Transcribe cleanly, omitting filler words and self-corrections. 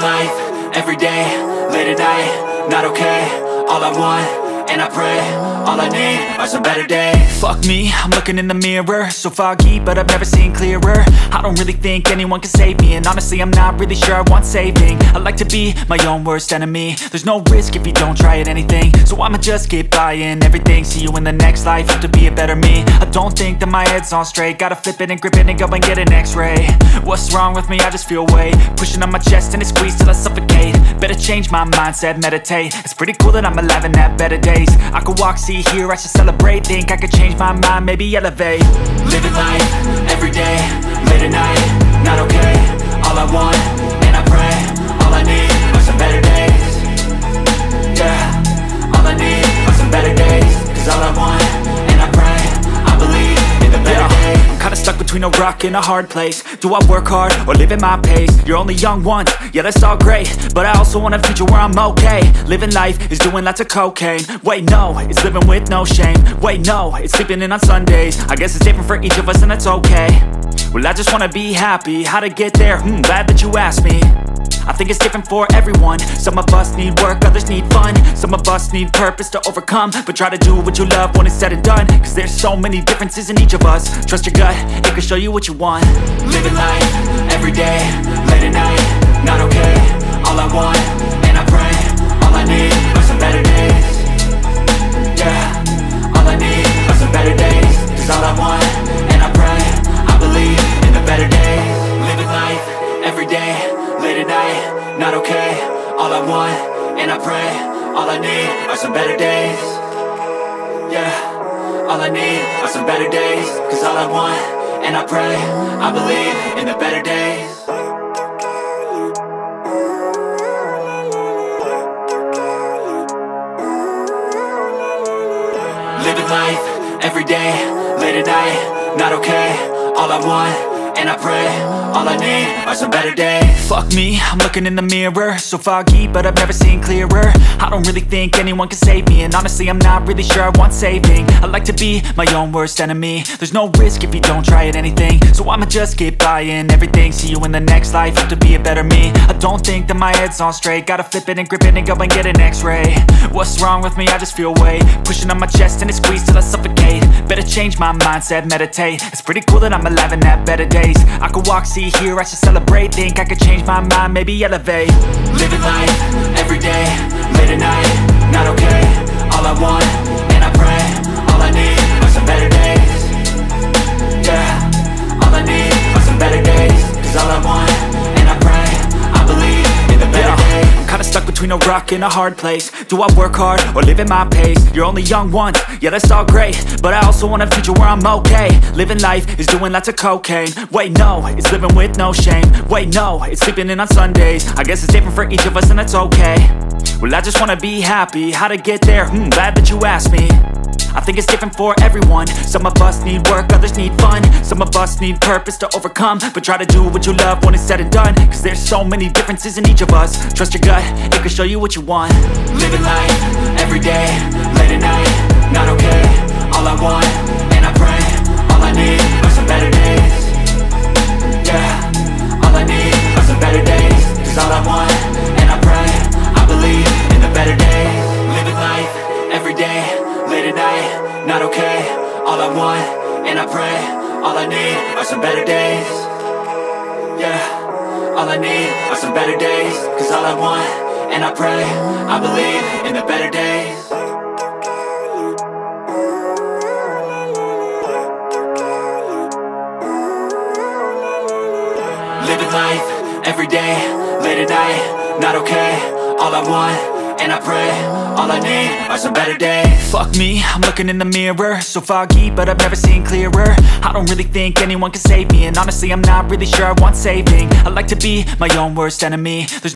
life, everyday, late at night, not okay. All I want, and I pray, all I need are some better days. Fuck me, I'm looking in the mirror, so foggy, but I've never seen clearer. I don't really think anyone can save me, and honestly I'm not really sure I want saving. I like to be my own worst enemy. There's no risk if you don't try at anything, so I'ma just get buying everything. See you in the next life, have to be a better me. I don't think that my head's on straight, gotta flip it and grip it and go and get an x-ray. What's wrong with me? I just feel weight pushing on my chest and it squeezes till I suffocate. Better change my mindset, meditate. It's pretty cool that I'm alive and have better days. I could walk, see, hear, I should celebrate. Think I could change my mind, maybe elevate. Living life, everyday, late at night, not okay. All I want, and I pray, all I need are some better days. Yeah, all I need are some better days. Cause all I want, and I pray, I believe in the better days. I'm kinda stuck between a rock and a hard place. Do I work hard or live at my pace? You're only young once, yeah that's all great, but I also want a future where I'm okay. Living life is doing lots of cocaine. Wait no, it's living with no shame. Wait no, it's sleeping in on Sundays. I guess it's different for each of us and that's okay. Well I just wanna be happy, how to get there? Glad that you asked me. I think it's different for everyone. Some of us need work, others need fun. Some of us need purpose to overcome. But try to do what you love when it's said and done, cause there's so many differences in each of us. Trust your gut, it can show you what you want. Living life, everyday, late at night, not okay. All I want, and I pray, all I need are some better days. Yeah, all I need are some better days. Cause all I want, and I pray, I believe in the better days. Living life, everyday, late at night, not okay. All I want, and I pray, all I need are some better days. Yeah, all I need are some better days. Cause all I want, and I pray, I believe in the better days. Living life, everyday, late at night, not okay. All I want, and I pray, all I need are some better days. Fuck me, I'm looking in the mirror, so foggy, but I've never seen clearer. I don't really think anyone can save me, and honestly I'm not really sure I want saving. I like to be my own worst enemy. There's no risk if you don't try at anything, so I'ma just get buying everything. See you in the next life, have to be a better me. I don't think that my head's on straight, gotta flip it and grip it and go and get an x-ray. What's wrong with me? I just feel weight pushing on my chest and it squeezes till I suffocate. Better change my mindset, meditate. It's pretty cool that I'm alive and have better days. I could walk, see, hear, I should celebrate. Think I could change my mind, maybe elevate. Living life, everyday, late at night, not okay. All I want, and I pray, all I need are some better days. Yeah, all I need are some better days. Cause all I want, and I pray, I believe in the better days. I'm kinda stuck between a rock and a hard place. Do I work hard or live at my pace? You're only young once, yeah that's all great, but I also want a future where I'm okay. Living life is doing lots of cocaine. Wait no, it's living with no shame. Wait no, it's sleeping in on Sundays. I guess it's different for each of us and that's okay. Well I just wanna be happy, how to get there? Glad that you asked me. I think it's different for everyone. Some of us need work, others need fun. Some of us need purpose to overcome. But try to do what you love when it's said and done, cause there's so many differences in each of us. Trust your gut, it can show you what you want. Living life, everyday, late at night, not okay. All I want, and I pray, all I need are some better days. Yeah, all I need are some better days. Cause all I want, and I pray, I believe in the better days. Living life, everyday, late at night, not okay. All I want, and I pray, all I need are some better days. Yeah, all I need are some better days. Cause all I want, and I pray, I believe in the better days. Living life, everyday, late at night, not okay. All I want, and I pray, all I need are some better days. Fuck me, I'm looking in the mirror, so foggy, but I've never seen clearer. I don't really think anyone can save me, and honestly I'm not really sure I want saving. I like to be my own worst enemy. There's